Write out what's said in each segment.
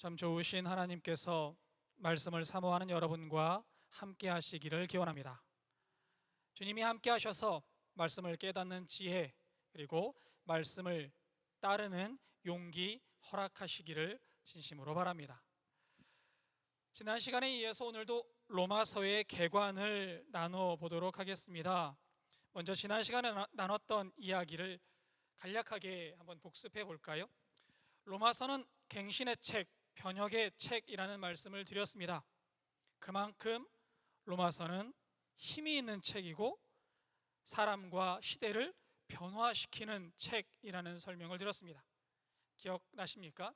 참 좋으신 하나님께서 말씀을 사모하는 여러분과 함께 하시기를 기원합니다. 주님이 함께 하셔서 말씀을 깨닫는 지혜, 그리고 말씀을 따르는 용기 허락하시기를 진심으로 바랍니다. 지난 시간에 이어서 오늘도 로마서의 개관을 나눠보도록 하겠습니다. 먼저 지난 시간에 나눴던 이야기를 간략하게 한번 복습해 볼까요? 로마서는 갱신의 책, 변혁의 책이라는 말씀을 드렸습니다. 그만큼 로마서는 힘이 있는 책이고 사람과 시대를 변화시키는 책이라는 설명을 드렸습니다. 기억나십니까?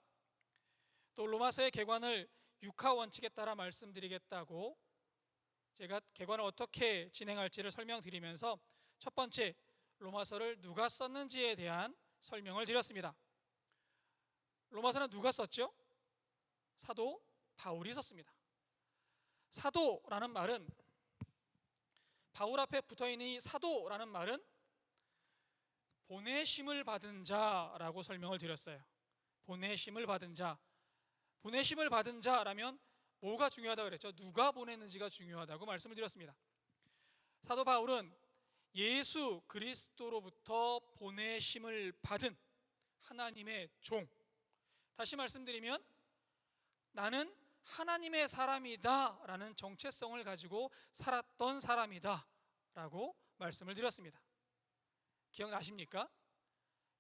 또 로마서의 개관을 육하 원칙에 따라 말씀드리겠다고 제가 개관을 어떻게 진행할지를 설명드리면서 첫 번째, 로마서를 누가 썼는지에 대한 설명을 드렸습니다. 로마서는 누가 썼죠? 사도 바울이 썼습니다. 사도라는 말은, 바울 앞에 붙어있는 이 사도라는 말은 보내심을 받은 자라고 설명을 드렸어요. 보내심을 받은 자. 보내심을 받은 자라면 뭐가 중요하다고 그랬죠? 누가 보냈는지가 중요하다고 말씀을 드렸습니다. 사도 바울은 예수 그리스도로부터 보내심을 받은 하나님의 종. 다시 말씀드리면 나는 하나님의 사람이다 라는 정체성을 가지고 살았던 사람이다 라고 말씀을 드렸습니다. 기억나십니까?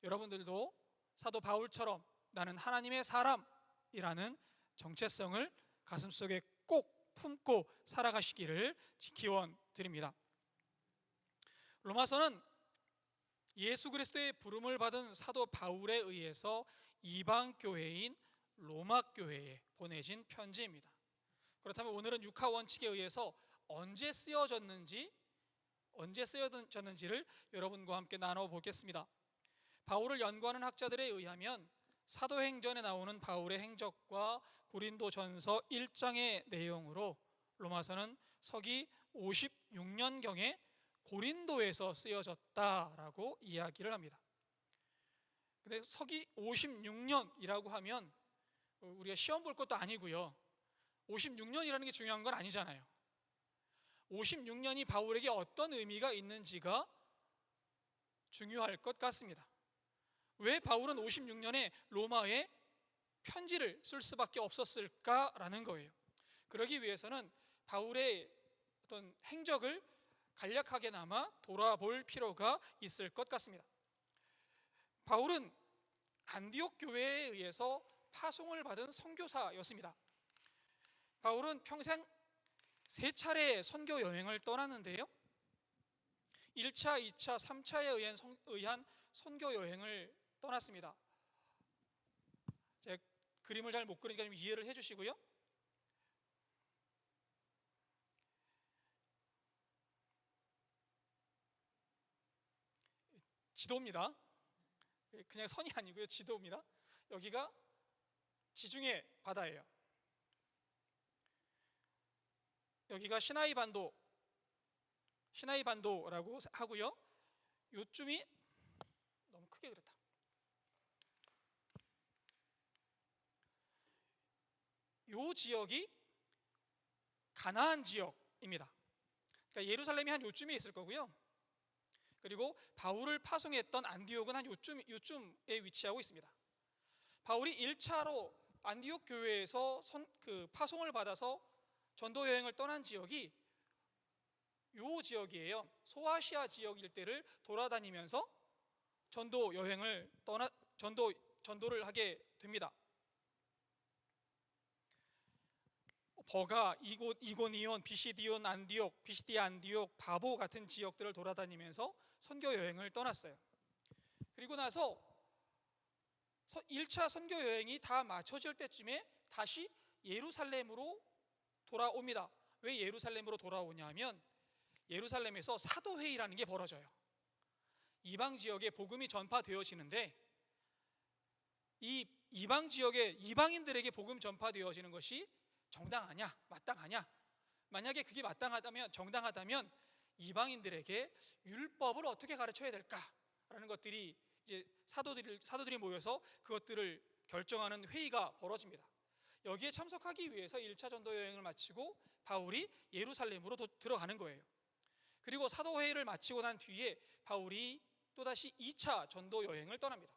여러분들도 사도 바울처럼 나는 하나님의 사람이라는 정체성을 가슴속에 꼭 품고 살아가시기를 기원드립니다. 로마서는 예수 그리스도의 부름을 받은 사도 바울에 의해서 이방 교회인 로마 교회에 보내진 편지입니다. 그렇다면 오늘은 육하 원칙에 의해서 언제 쓰여졌는지를 여러분과 함께 나눠보겠습니다. 바울을 연구하는 학자들에 의하면 사도행전에 나오는 바울의 행적과 고린도전서 1장의 내용으로 로마서는 서기 56년경에 고린도에서 쓰여졌다라고 이야기를 합니다. 근데 서기 56년이라고 하면 우리가 시험 볼 것도 아니고요, 56년이라는 게 중요한 건 아니잖아요. 56년이 바울에게 어떤 의미가 있는지가 중요할 것 같습니다. 왜 바울은 56년에 로마에 편지를 쓸 수밖에 없었을까라는 거예요. 그러기 위해서는 바울의 어떤 행적을 간략하게나마 돌아볼 필요가 있을 것 같습니다. 바울은 안디옥 교회에 의해서 파송을 받은 선교사였습니다. 바울은 평생 3차례 선교 여행을 떠났는데요, 1차, 2차, 3차에 의한 선교 여행을 떠났습니다. 제가 그림을 잘 못 그리니까 좀 이해를 해주시고요. 지도입니다. 그냥 선이 아니고요, 지도입니다. 여기가 지중해 바다예요. 여기가 시나이 반도라고 하고요, 요쯤이 너무 크게 그렸다. 요 지역이 가나안 지역입니다. 그러니까 예루살렘이 한 요쯤에 있을 거고요, 그리고 바울을 파송했던 안디옥은 한 요쯤에 위치하고 있습니다. 바울이 1차로 안디옥 교회에서 파송을 받아서 전도 여행을 떠난 지역이 요 지역이에요. 소아시아 지역 일대를 돌아다니면서 전도를 하게 됩니다. 버가, 이고니온, 비시디아 안디옥, 바보 같은 지역들을 돌아다니면서 선교 여행을 떠났어요. 그리고 나서 1차 선교 여행이 다 마쳐질 때쯤에 다시 예루살렘으로 돌아옵니다. 왜 예루살렘으로 돌아오냐면 예루살렘에서 사도회의라는 게 벌어져요. 이방 지역에 복음이 전파되어지는데 이 이방 지역의 이방인들에게 복음 전파되어지는 것이 정당하냐, 마땅하냐? 만약에 그게 마땅하다면, 정당하다면 이방인들에게 율법을 어떻게 가르쳐야 될까라는 것들이 이제 사도들이 모여서 그것들을 결정하는 회의가 벌어집니다. 여기에 참석하기 위해서 1차 전도 여행을 마치고 바울이 예루살렘으로 들어가는 거예요. 그리고 사도회의를 마치고 난 뒤에 바울이 또다시 2차 전도 여행을 떠납니다.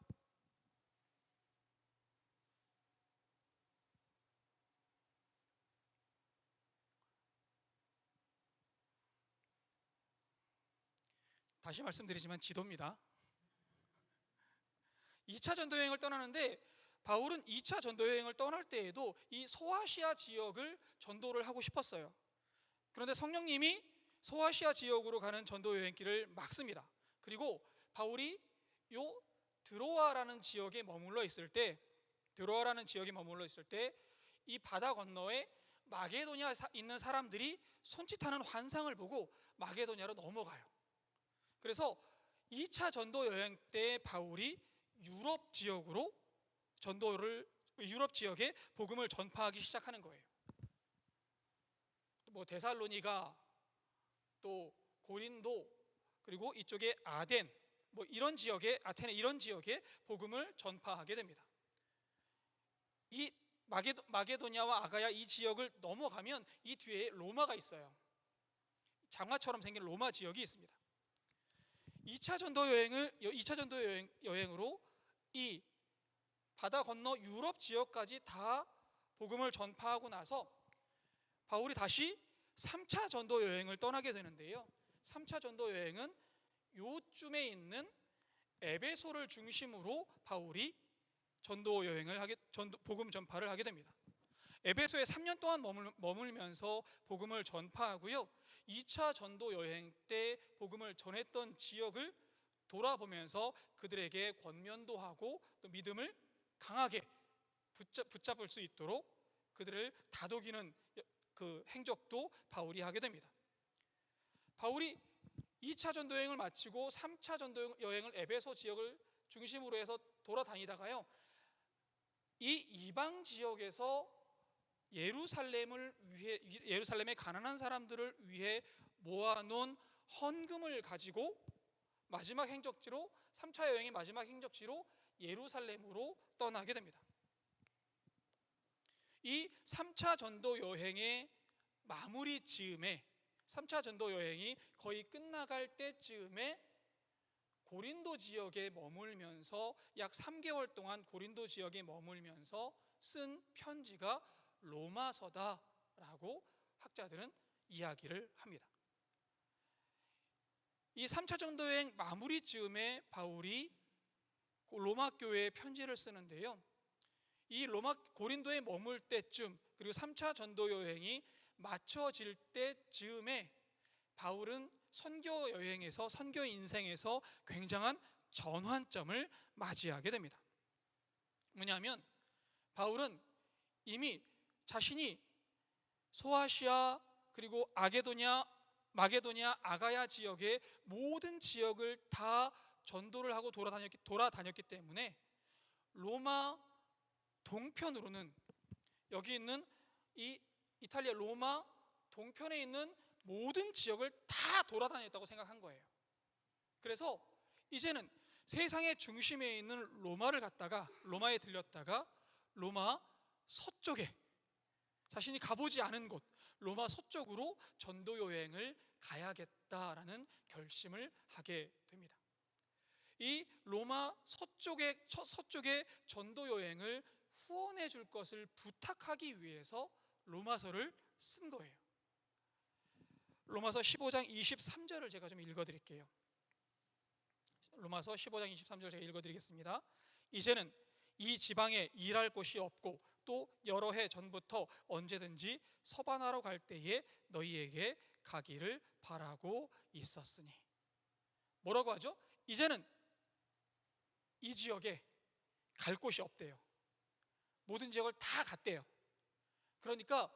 다시 말씀드리지만 지도입니다. 2차 전도 여행을 떠나는데 바울은 2차 전도 여행을 떠날 때에도 이 소아시아 지역을 전도를 하고 싶었어요. 그런데 성령님이 소아시아 지역으로 가는 전도 여행길을 막습니다. 그리고 바울이 요 드로아라는 지역에 머물러 있을 때 이 바다 건너에 마게도냐에 있는 사람들이 손짓하는 환상을 보고 마게도냐로 넘어가요. 그래서 2차 전도 여행 때 바울이 유럽 지역에 복음을 전파하기 시작하는 거예요. 뭐 데살로니가, 또 고린도, 그리고 이쪽에 아덴, 뭐 이런 지역에, 아테네 이런 지역에 복음을 전파하게 됩니다. 이 마게도냐와 아가야 이 지역을 넘어가면 이 뒤에 로마가 있어요. 장화처럼 생긴 로마 지역이 있습니다. 2차 전도 여행으로 이 바다 건너 유럽 지역까지 다 복음을 전파하고 나서 바울이 다시 3차 전도 여행을 떠나게 되는데요. 3차 전도 여행은 요쯤에 있는 에베소를 중심으로 바울이 복음 전파를 하게 됩니다. 에베소에 3년 동안 머물면서 복음을 전파하고요. 2차 전도 여행 때 복음을 전했던 지역을 돌아보면서 그들에게 권면도 하고 또 믿음을 강하게 붙잡을 수 있도록 그들을 다독이는 그 행적도 바울이 하게 됩니다. 바울이 2차 전도 여행을 마치고 3차 전도 여행을 에베소 지역을 중심으로 해서 돌아다니다가요, 이 이방 지역에서 예루살렘의 가난한 사람들을 위해 모아놓은 헌금을 가지고 3차 여행의 마지막 행적지로 예루살렘으로 떠나게 됩니다. 이 3차 전도 여행의 마무리 즈음에 3차 전도 여행이 거의 끝나갈 때쯤에 고린도 지역에 머물면서 약 3개월 동안 고린도 지역에 머물면서 쓴 편지가 로마서다라고 학자들은 이야기를 합니다. 이 3차 전도 여행 마무리 즈음에 바울이 로마 교회에 편지를 쓰는데요, 이 고린도에 머물 때쯤, 그리고 3차 전도 여행이 마쳐질 때쯤에 바울은 선교 인생에서 굉장한 전환점을 맞이하게 됩니다. 뭐냐면 바울은 이미 자신이 소아시아, 그리고 마게도냐, 아가야 지역의 모든 지역을 다 전도를 하고 돌아다녔기 때문에 로마 동편으로는 여기 있는 이 이탈리아 로마 동편에 있는 모든 지역을 다 돌아다녔다고 생각한 거예요. 그래서 이제는 세상의 중심에 있는 로마에 들렸다가 로마 서쪽에, 자신이 가보지 않은 곳 로마 서쪽으로 전도 여행을 가야겠다라는 결심을 하게 됩니다. 이 로마 서쪽의 전도 여행을 후원해 줄 것을 부탁하기 위해서 로마서를 쓴 거예요. 로마서 15장 23절을 제가 좀 읽어드릴게요. 로마서 15장 23절 제가 읽어드리겠습니다. 이제는 이 지방에 일할 곳이 없고 또 여러 해 전부터 언제든지 서반하러 갈 때에 너희에게 가기를 바라고 있었으니. 뭐라고 하죠? 이제는 이 지역에 갈 곳이 없대요. 모든 지역을 다 갔대요. 그러니까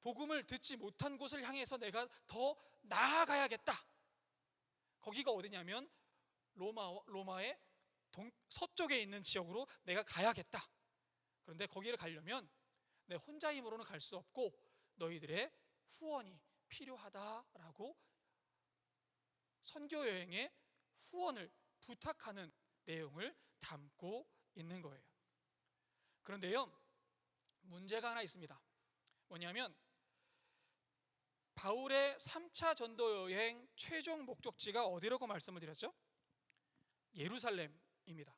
복음을 듣지 못한 곳을 향해서 내가 더 나아가야겠다. 거기가 어디냐면 로마의 서쪽에 있는 지역으로 내가 가야겠다. 그런데 거기를 가려면 내 혼자 힘으로는 갈 수 없고 너희들의 후원이 필요하다라고 선교 여행의 후원을 부탁하는 내용을 담고 있는 거예요. 그런데요, 문제가 하나 있습니다. 뭐냐면 바울의 3차 전도 여행 최종 목적지가 어디라고 말씀을 드렸죠? 예루살렘입니다.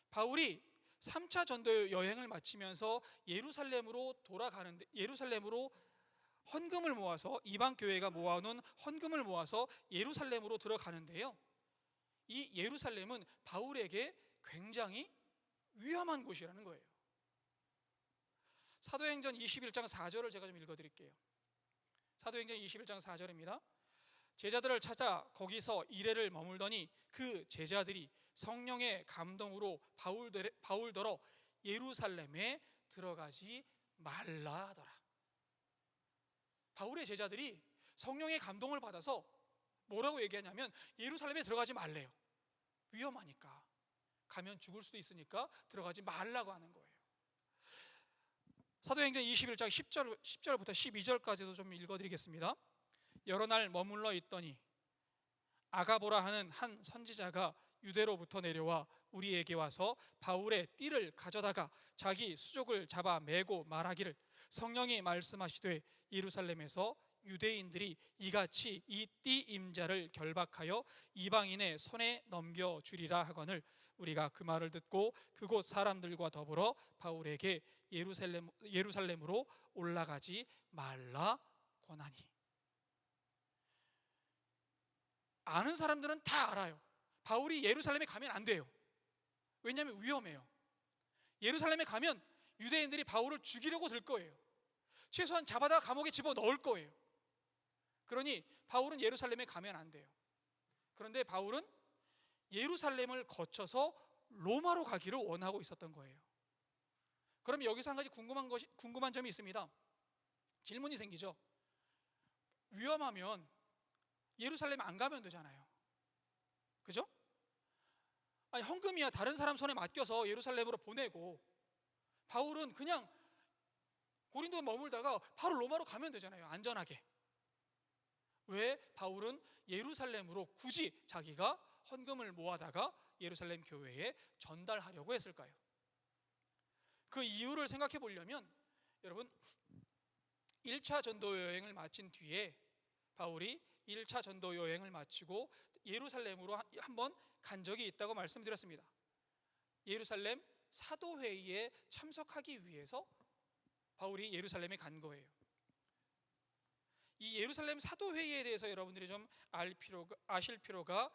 바울이 3차 전도 여행을 마치면서 예루살렘으로 헌금을 모아서, 이방 교회가 모아놓은 헌금을 모아서 예루살렘으로 들어가는데요, 이 예루살렘은 바울에게 굉장히 위험한 곳이라는 거예요. 사도행전 21장 4절을 제가 좀 읽어드릴게요. 사도행전 21장 4절입니다. 제자들을 찾아 거기서 이레를 머물더니 그 제자들이 성령의 감동으로 바울더러 예루살렘에 들어가지 말라 하더라. 바울의 제자들이 성령의 감동을 받아서 뭐라고 얘기하냐면 예루살렘에 들어가지 말래요. 위험하니까, 가면 죽을 수도 있으니까 들어가지 말라고 하는 거예요. 사도행전 21장 10절부터 12절까지도 좀 읽어드리겠습니다. 여러 날 머물러 있더니 아가보라 하는 한 선지자가 유대로부터 내려와 우리에게 와서 바울의 띠를 가져다가 자기 수족을 잡아 매고 말하기를, 성령이 말씀하시되 예루살렘에서 유대인들이 이같이 이 띠 임자를 결박하여 이방인의 손에 넘겨주리라 하거늘, 우리가 그 말을 듣고 그곳 사람들과 더불어 바울에게 예루살렘으로 올라가지 말라 권하니. 아는 사람들은 다 알아요. 바울이 예루살렘에 가면 안 돼요. 왜냐하면 위험해요. 예루살렘에 가면 유대인들이 바울을 죽이려고 들 거예요. 최소한 잡아다 감옥에 집어넣을 거예요. 그러니 바울은 예루살렘에 가면 안 돼요. 그런데 바울은 예루살렘을 거쳐서 로마로 가기를 원하고 있었던 거예요. 그럼 여기서 한 가지 궁금한 점이 있습니다. 질문이 생기죠. 위험하면 예루살렘 안 가면 되잖아요. 그죠? 아니, 헌금이야 다른 사람 손에 맡겨서 예루살렘으로 보내고, 바울은 그냥 고린도에 머물다가 바로 로마로 가면 되잖아요. 안전하게. 왜 바울은 예루살렘으로 굳이 자기가 헌금을 모아다가 예루살렘 교회에 전달하려고 했을까요? 그 이유를 생각해 보려면, 여러분, 1차 전도 여행을 마친 뒤에 바울이 1차 전도 여행을 마치고 예루살렘으로 한번 간 적이 있다고 말씀드렸습니다. 예루살렘 사도회의에 참석하기 위해서 바울이 예루살렘에 간 거예요. 이 예루살렘 사도회의에 대해서 여러분들이 좀 아실 필요가,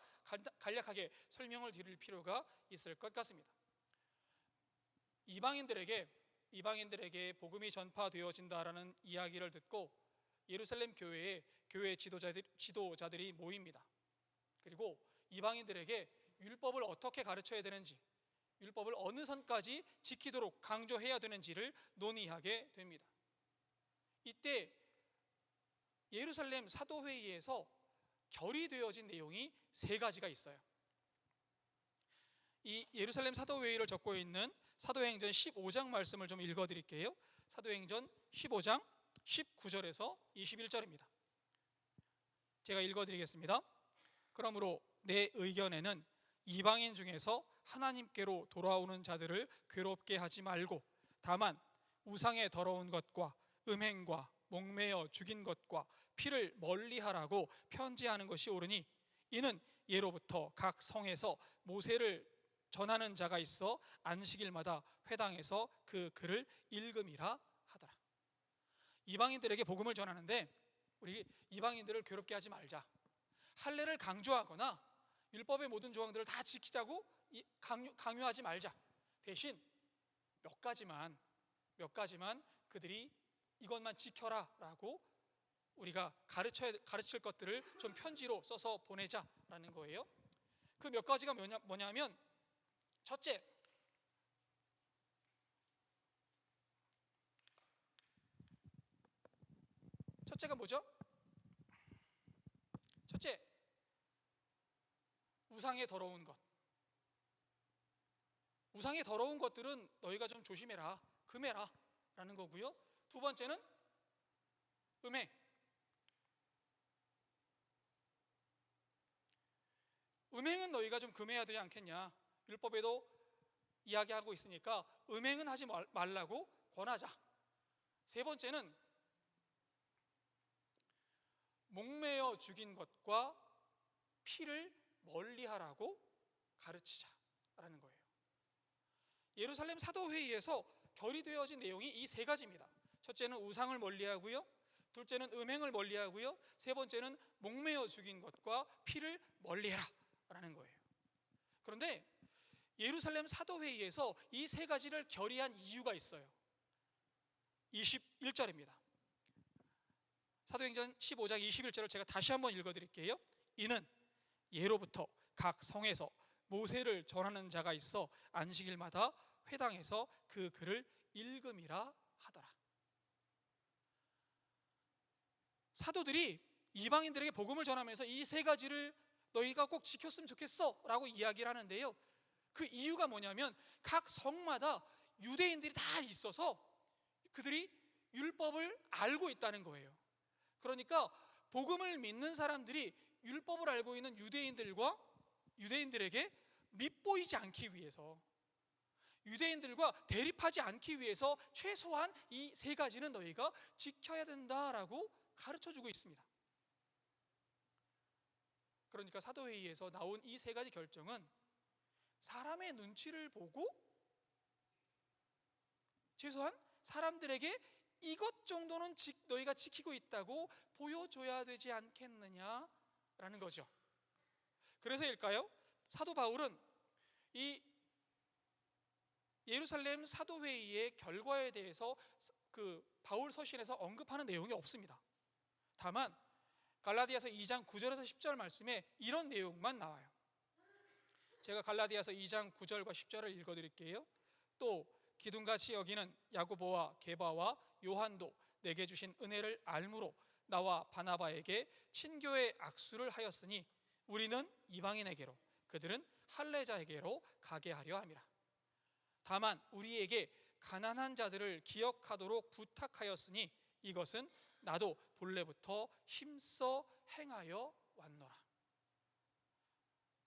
간략하게 설명을 드릴 필요가 있을 것 같습니다. 이방인들에게 복음이 전파되어진다라는 이야기를 듣고 예루살렘 교회에 교회 지도자들이 모입니다. 그리고 이방인들에게 율법을 어떻게 가르쳐야 되는지, 율법을 어느 선까지 지키도록 강조해야 되는지를 논의하게 됩니다. 이때 예루살렘 사도회의에서 결의되어진 내용이 3가지가 있어요. 이 예루살렘 사도회의를 적고 있는 사도행전 15장 말씀을 좀 읽어드릴게요. 사도행전 15장 19절에서 21절입니다. 제가 읽어드리겠습니다. 그러므로 내 의견에는 이방인 중에서 하나님께로 돌아오는 자들을 괴롭게 하지 말고, 다만 우상의 더러운 것과 음행과 목매어 죽인 것과 피를 멀리하라고 편지하는 것이 옳으니, 이는 예로부터 각 성에서 모세를 전하는 자가 있어 안식일마다 회당에서 그 글을 읽음이라 하더라. 이방인들에게 복음을 전하는데 우리 이방인들을 괴롭게 하지 말자, 할례를 강조하거나 율법의 모든 조항들을 다 지키자고 강요하지 말자. 대신 몇 가지만 그들이 이것만 지켜라 라고 우리가 가르칠 것들을 좀 편지로 써서 보내자라는 거예요. 그 몇 가지가 뭐냐면, 첫째가 뭐죠? 첫째, 우상의 더러운 것. 우상의 더러운 것들은 너희가 좀 조심해라, 금해라 라는 거고요. 두 번째는 음행. 음행은 너희가 좀 금해야 되지 않겠냐. 율법에도 이야기하고 있으니까 음행은 하지 말라고 권하자. 세 번째는 목매어 죽인 것과 피를 멀리하라고 가르치자라는 거예요. 예루살렘 사도회의에서 결의되어진 내용이 이 세 가지입니다. 첫째는 우상을 멀리하고요, 둘째는 음행을 멀리하고요, 세 번째는 목매어 죽인 것과 피를 멀리해라 라는 거예요. 그런데 예루살렘 사도회의에서 이 세 가지를 결의한 이유가 있어요. 21절입니다. 사도행전 15장 21절을 제가 다시 한번 읽어드릴게요. 이는 예로부터 각 성에서 모세를 전하는 자가 있어 안식일마다 회당에서 그 글을 읽음이라 하더라. 사도들이 이방인들에게 복음을 전하면서 이 세 가지를 너희가 꼭 지켰으면 좋겠어 라고 이야기를 하는데요, 그 이유가 뭐냐면 각 성마다 유대인들이 다 있어서 그들이 율법을 알고 있다는 거예요. 그러니까 복음을 믿는 사람들이 율법을 알고 있는 유대인들에게 밉보이지 않기 위해서, 유대인들과 대립하지 않기 위해서 최소한 이 세 가지는 너희가 지켜야 된다라고 가르쳐주고 있습니다. 그러니까 사도회의에서 나온 이 세 가지 결정은 사람의 눈치를 보고 최소한 사람들에게 이것 정도는 너희가 지키고 있다고 보여줘야 되지 않겠느냐라는 거죠. 그래서일까요? 사도 바울은 이 예루살렘 사도회의의 결과에 대해서 그 바울 서신에서 언급하는 내용이 없습니다. 다만 갈라디아서 2장 9절에서 10절 말씀에 이런 내용만 나와요. 제가 갈라디아서 2장 9절과 10절을 읽어드릴게요. 또 기둥같이 여기는 야고보와 게바와 요한도 내게 주신 은혜를 알므로 나와 바나바에게 친교의 악수를 하였으니 우리는 이방인에게로 그들은 할례자에게로 가게 하려 함이라. 다만 우리에게 가난한 자들을 기억하도록 부탁하였으니 이것은 나도 본래부터 힘써 행하여 왔노라.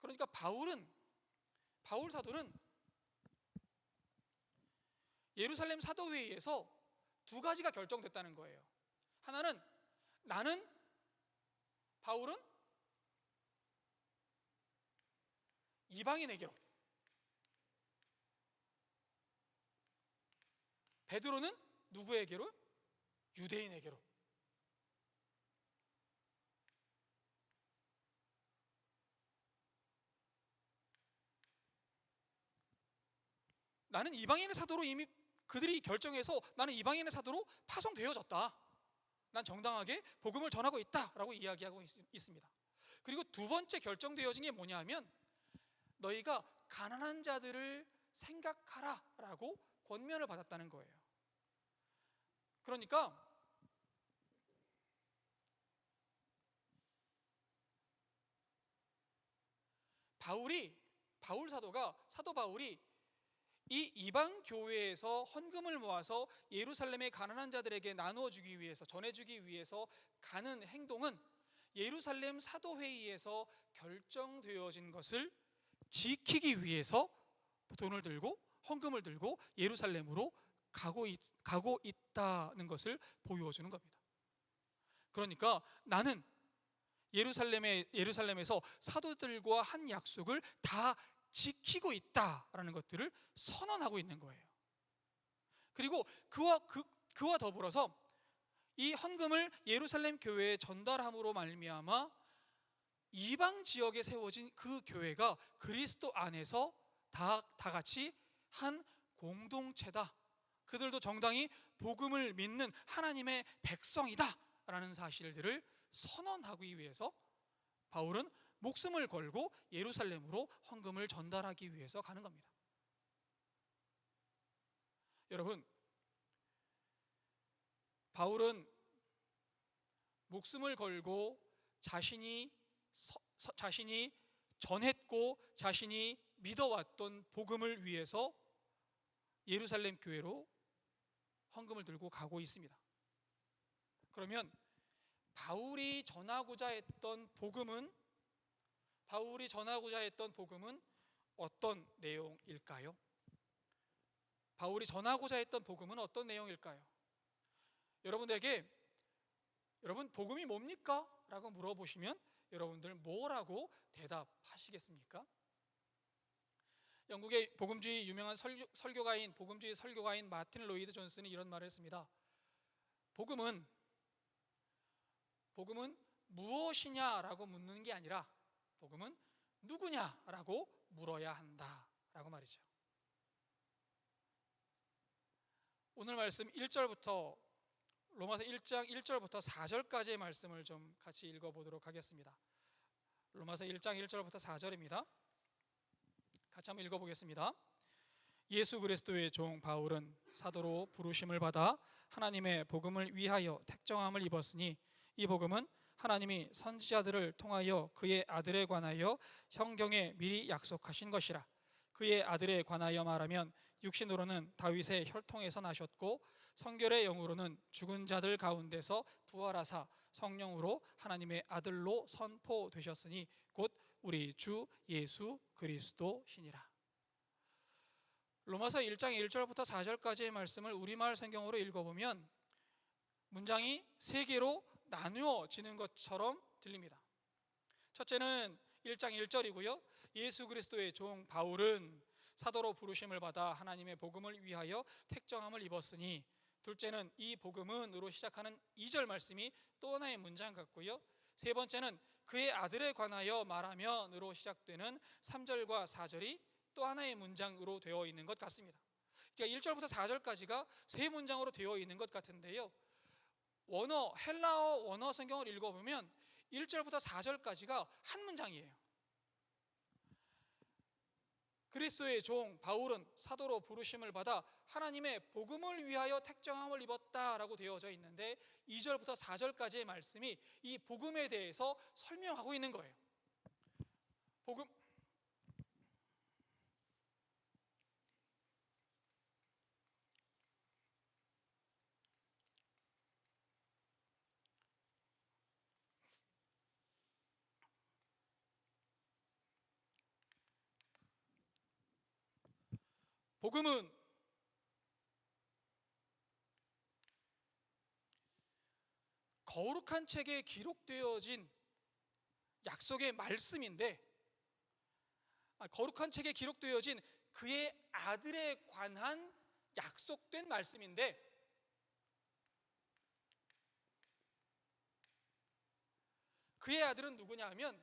그러니까 바울 사도는 예루살렘 사도회의에서 두 가지가 결정됐다는 거예요. 하나는 바울은 이방인에게로, 베드로는 누구에게로? 유대인에게로. 나는 이방인의 사도로 이미 그들이 결정해서 나는 이방인의 사도로 파송되어졌다, 난 정당하게 복음을 전하고 있다라고 이야기하고 있습니다. 그리고 두 번째 결정되어진 게 뭐냐 하면 너희가 가난한 자들을 생각하라 라고 권면을 받았다는 거예요. 그러니까 사도 바울이 이 이방 교회에서 헌금을 모아서 예루살렘의 가난한 자들에게 나누어 주기 위해서, 전해주기 위해서 가는 행동은 예루살렘 사도회의에서 결정되어진 것을 지키기 위해서 돈을 들고 헌금을 들고 예루살렘으로 가고 있다는 것을 보여주는 겁니다. 그러니까 나는 예루살렘에서 사도들과 한 약속을 다 지키고 있다라는 것들을 선언하고 있는 거예요. 그리고 그와 더불어서 이 헌금을 예루살렘 교회에 전달함으로 말미암아 이방 지역에 세워진 그 교회가 그리스도 안에서 다 같이 한 공동체다, 그들도 정당히 복음을 믿는 하나님의 백성이다 라는 사실들을 선언하기 위해서 바울은 목숨을 걸고 예루살렘으로 헌금을 전달하기 위해서 가는 겁니다. 여러분, 바울은 목숨을 걸고 자신이 전했고 자신이 믿어왔던 복음을 위해서 예루살렘 교회로 헌금을 들고 가고 있습니다. 그러면 바울이 전하고자 했던 복음은 어떤 내용일까요? 바울이 전하고자 했던 복음은 어떤 내용일까요? 여러분들에게 여러분 복음이 뭡니까? 라고 물어보시면 여러분들 뭐라고 대답하시겠습니까? 영국의 복음주의 유명한 복음주의 설교가인 마틴 로이드 존슨이 이런 말을 했습니다. 복음은 무엇이냐라고 묻는 게 아니라 복음은 누구냐라고 물어야 한다라고 말이죠. 오늘 말씀 1절부터 로마서 1장 1절부터 4절까지의 말씀을 좀 같이 읽어보도록 하겠습니다. 로마서 1장 1절부터 4절입니다. 같이 한번 읽어보겠습니다. 예수 그리스도의 종 바울은 사도로 부르심을 받아 하나님의 복음을 위하여 택정함을 입었으니 이 복음은 하나님이 선지자들을 통하여 그의 아들에 관하여 성경에 미리 약속하신 것이라. 그의 아들에 관하여 말하면 육신으로는 다윗의 혈통에서 나셨고 성결의 영으로는 죽은 자들 가운데서 부활하사 성령으로 하나님의 아들로 선포되셨으니 곧 우리 주 예수 그리스도시니라. 로마서 1장 1절부터 4절까지의 말씀을 우리말 성경으로 읽어보면 문장이 세 개로 나누어지는 것처럼 들립니다. 첫째는 1장 1절이고요. 예수 그리스도의 종 바울은 사도로 부르심을 받아 하나님의 복음을 위하여 택정함을 입었으니, 둘째는 이 복음은으로 시작하는 2절 말씀이 또 하나의 문장 같고요. 세 번째는 그의 아들에 관하여 말하면으로 시작되는 3절과 4절이 또 하나의 문장으로 되어 있는 것 같습니다. 그러니까 1절부터 4절까지가 세 문장으로 되어 있는 것 같은데요, 헬라어 원어 성경을 읽어보면 1절부터 4절까지가 한 문장이에요. 그리스도의 종 바울은 사도로 부르심을 받아 하나님의 복음을 위하여 택정함을 입었다라고 되어져 있는데 2절부터 4절까지의 말씀이 이 복음에 대해서 설명하고 있는 거예요. 복음은 거룩한 책에 기록되어진 약속의 말씀인데, 거룩한 책에 기록되어진 그의 아들에 관한 약속된 말씀인데, 그의 아들은 누구냐 하면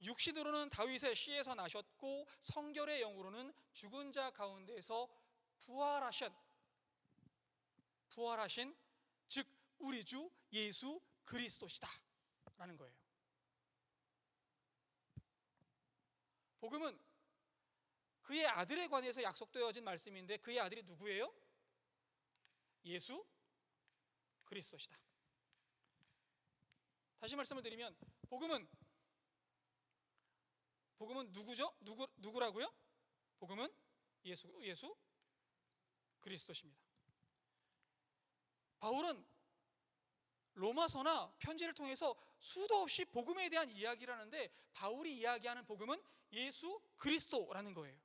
육신으로는 다윗의 씨에서 나셨고 성결의 영으로는 죽은 자 가운데서 부활하신 즉 우리 주 예수 그리스도시다 라는 거예요. 복음은 그의 아들에 관해서 약속되어진 말씀인데 그의 아들이 누구예요? 예수 그리스도시다. 다시 말씀을 드리면 복음은 누구죠? 누구라고요? 복음은 예수 그리스도십니다. 바울은 로마서나 편지를 통해서 수도 없이 복음에 대한 이야기를 하는데 바울이 이야기하는 복음은 예수 그리스도라는 거예요.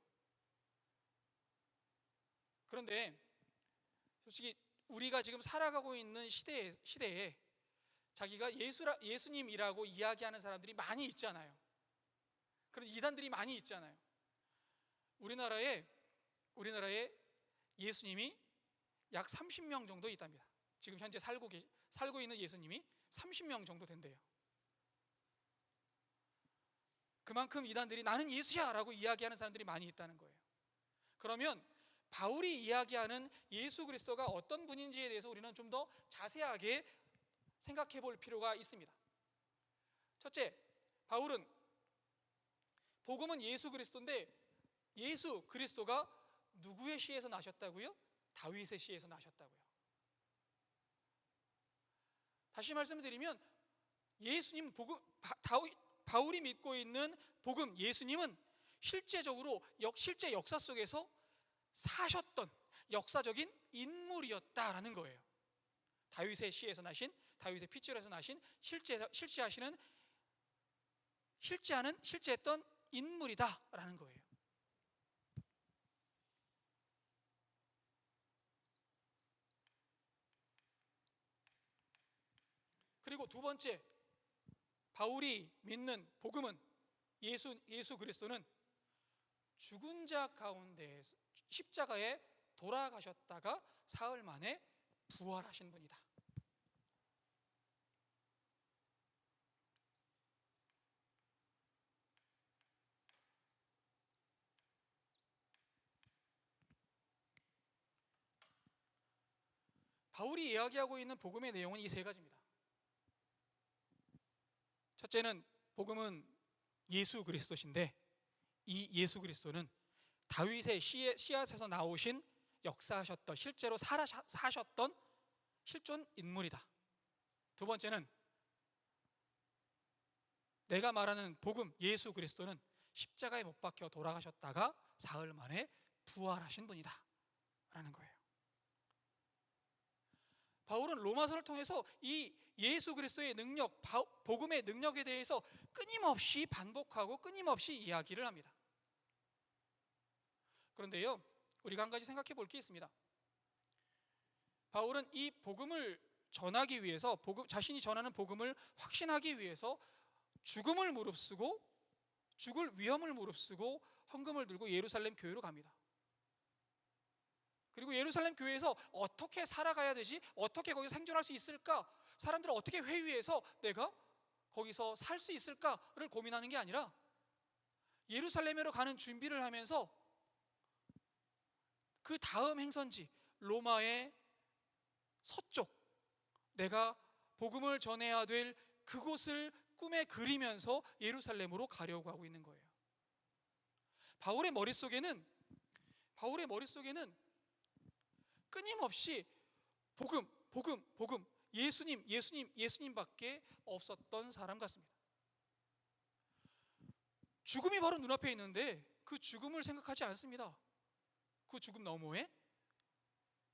그런데 솔직히 우리가 지금 살아가고 있는 시대에 자기가 예수님이라고 이야기하는 사람들이 많이 있잖아요. 그런 이단들이 많이 있잖아요. 우리나라에 예수님이 약 30명 정도 있답니다. 지금 현재 살고 있는 예수님이 30명 정도 된대요. 그만큼 이단들이 나는 예수야 라고 이야기하는 사람들이 많이 있다는 거예요. 그러면 바울이 이야기하는 예수 그리스도가 어떤 분인지에 대해서 우리는 좀 더 자세하게 생각해 볼 필요가 있습니다. 첫째, 복음은 예수 그리스도인데 예수 그리스도가 누구의 씨에서 나셨다고요? 다윗의 씨에서 나셨다고요. 다시 말씀드리면 예수님 바울이 믿고 있는 복음 예수님은 실제적으로 실제 역사 속에서 사셨던 역사적인 인물이었다라는 거예요. 다윗의 씨에서 나신, 다윗의 핏줄에서 나신 실제했던 인물이다라는 거예요. 그리고 두 번째, 바울이 믿는 복음은 예수 그리스도는 죽은 자 가운데 십자가에 돌아가셨다가 사흘 만에 부활하신 분이다. 바울이 이야기하고 있는 복음의 내용은 이 세 가지입니다. 첫째는 복음은 예수 그리스도신데, 이 예수 그리스도는 다윗의 씨앗에서 나오신, 역사하셨던, 실제로 사셨던 실존 인물이다. 두 번째는 내가 말하는 복음 예수 그리스도는 십자가에 못 박혀 돌아가셨다가 사흘 만에 부활하신 분이다 라는 거예요. 바울은 로마서를 통해서 이 예수 그리스도의 능력, 복음의 능력에 대해서 끊임없이 반복하고 끊임없이 이야기를 합니다. 그런데요, 우리가 한 가지 생각해 볼 게 있습니다. 바울은 이 복음을 전하기 위해서, 자신이 전하는 복음을 확신하기 위해서 죽음을 무릅쓰고, 죽을 위험을 무릅쓰고 헌금을 들고 예루살렘 교회로 갑니다. 그리고 예루살렘 교회에서 어떻게 살아가야 되지? 어떻게 거기서 생존할 수 있을까? 사람들을 어떻게 회유해서 내가 거기서 살 수 있을까를 고민하는 게 아니라 예루살렘으로 가는 준비를 하면서 그 다음 행선지 로마의 서쪽, 내가 복음을 전해야 될 그곳을 꿈에 그리면서 예루살렘으로 가려고 하고 있는 거예요. 바울의 머릿속에는 끊임없이 복음, 예수님밖에 없었던 사람 같습니다. 죽음이 바로 눈앞에 있는데 그 죽음을 생각하지 않습니다. 그 죽음 너머에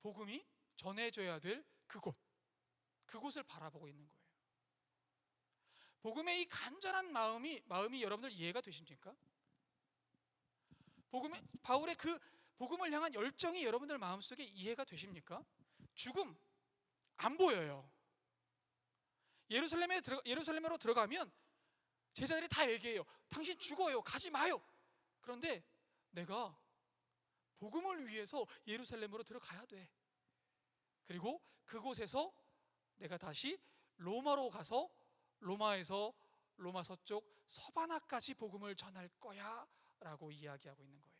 복음이 전해져야 될 그곳을 바라보고 있는 거예요. 복음의 이 간절한 마음이 여러분들 이해가 되십니까? 바울의 그 복음을 향한 열정이 여러분들 마음속에 이해가 되십니까? 죽음 안 보여요. 예루살렘으로 들어가면 제자들이 다 얘기해요. 당신 죽어요. 가지 마요. 그런데 내가 복음을 위해서 예루살렘으로 들어가야 돼. 그리고 그곳에서 내가 다시 로마로 가서 로마에서 로마 서쪽 서바나까지 복음을 전할 거야 라고 이야기하고 있는 거예요.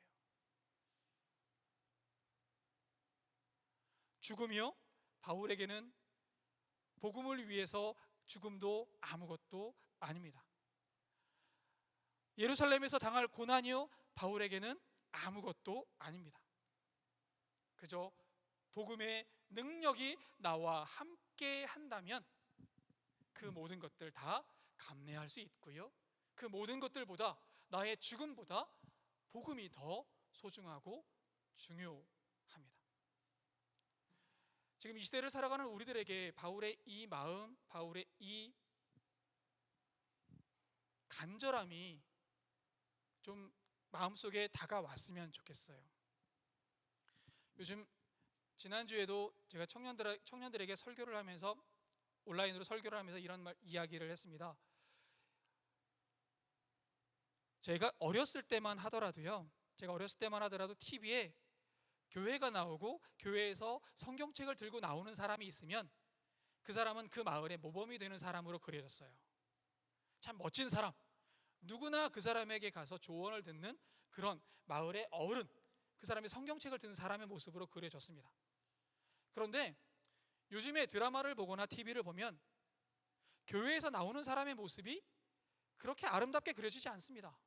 죽음이요, 바울에게는 복음을 위해서 죽음도 아무것도 아닙니다. 예루살렘에서 당할 고난이요, 바울에게는 아무것도 아닙니다. 그저 복음의 능력이 나와 함께 한다면 그 모든 것들 다 감내할 수 있고요, 그 모든 것들보다, 나의 죽음보다 복음이 더 소중하고 중요합니다. 지금 이 시대를 살아가는 우리들에게 바울의 이 마음, 바울의 이 간절함이 좀 마음속에 다가왔으면 좋겠어요. 요즘 지난주에도 제가 청년들에게 설교를 하면서, 온라인으로 설교를 하면서 이런 이야기를 했습니다. 제가 어렸을 때만 하더라도 TV에 교회가 나오고 교회에서 성경책을 들고 나오는 사람이 있으면 그 사람은 그 마을의 모범이 되는 사람으로 그려졌어요. 참 멋진 사람, 누구나 그 사람에게 가서 조언을 듣는 그런 마을의 어른, 그 사람이 성경책을 듣는 사람의 모습으로 그려졌습니다. 그런데 요즘에 드라마를 보거나 TV를 보면 교회에서 나오는 사람의 모습이 그렇게 아름답게 그려지지 않습니다.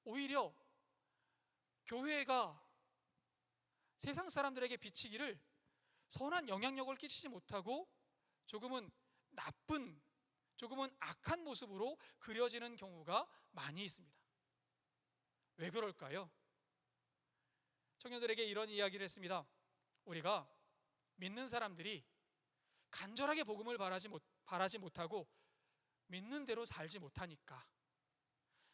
오히려 교회가 세상 사람들에게 비치기를 선한 영향력을 끼치지 못하고 조금은 나쁜, 조금은 악한 모습으로 그려지는 경우가 많이 있습니다. 왜 그럴까요? 청년들에게 이런 이야기를 했습니다. 우리가 믿는 사람들이 간절하게 복음을 바라지 못하고 믿는 대로 살지 못하니까,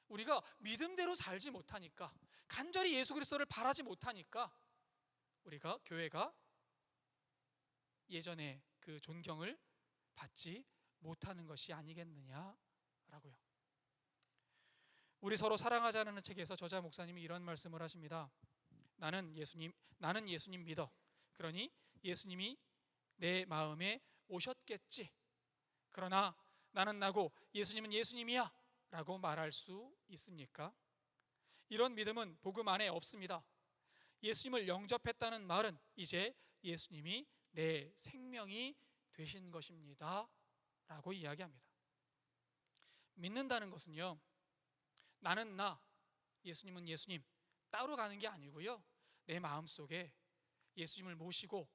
우리가 믿음대로 살지 못하니까, 간절히 예수 그리스도를 바라지 못하니까 교회가 예전에 그 존경을 받지 못하는 것이 아니겠느냐라고요. 우리 서로 사랑하자는 책에서 저자 목사님이 이런 말씀을 하십니다. 나는 예수님 믿어. 그러니 예수님이 내 마음에 오셨겠지. 그러나 나는 나고 예수님은 예수님이야 라고 말할 수 있습니까? 이런 믿음은 복음 안에 없습니다. 예수님을 영접했다는 말은 이제 예수님이 내 생명이 되신 것입니다 라고 이야기합니다. 믿는다는 것은요, 나는 나, 예수님은 예수님 따로 가는 게 아니고요, 내 마음속에 예수님을 모시고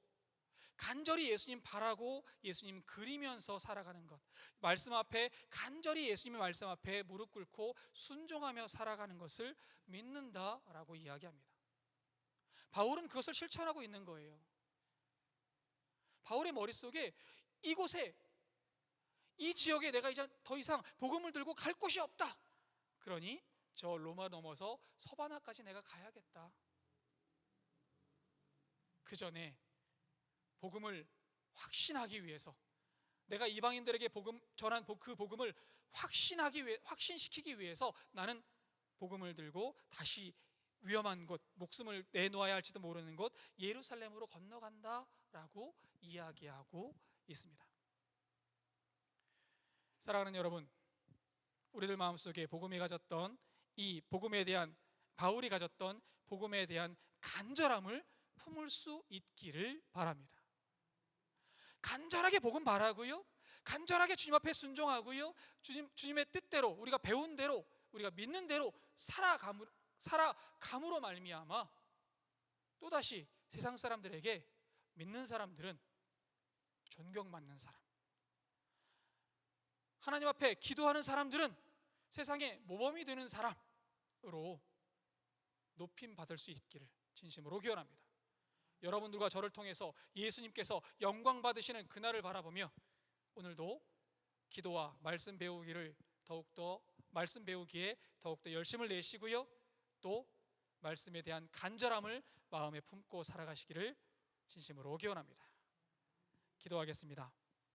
간절히 예수님 바라고 예수님 그리면서 살아가는 것, 말씀 앞에 간절히 예수님의 말씀 앞에 무릎 꿇고 순종하며 살아가는 것을 믿는다라고 이야기합니다. 바울은 그것을 실천하고 있는 거예요. 바울의 머릿속에 이곳에, 이 지역에 내가 이제 더 이상 복음을 들고 갈 곳이 없다. 그러니 저 로마 넘어서 서바나까지 내가 가야겠다. 그 전에 복음을 확신하기 위해서, 내가 이방인들에게 전한 그 복음을 확신시키기 위해서 나는 복음을 들고 다시 위험한 곳, 목숨을 내놓아야 할지도 모르는 곳 예루살렘으로 건너간다라고 이야기하고 있습니다. 사랑하는 여러분, 우리들 마음속에 복음이 가졌던 이 복음에 대한, 바울이 가졌던 복음에 대한 간절함을 품을 수 있기를 바랍니다. 간절하게 복음 바라고요, 간절하게 주님 앞에 순종하고요, 주님의 뜻대로, 우리가 배운 대로, 우리가 믿는 대로 살아감으로 말미암아 또다시 세상 사람들에게 믿는 사람들은 존경받는 사람, 하나님 앞에 기도하는 사람들은 세상에 모범이 되는 사람으로 높임 받을 수 있기를 진심으로 기원합니다. 여러분들과 저를 통해서 예수님께서 영광 받으시는 그날을 바라보며 오늘도 기도와 말씀 배우기에 더욱더 열심을 내시고요, 또 말씀에 대한 간절함을 마음에 품고 살아가시기를 진심으로 기원합니다. 기도하겠습니다.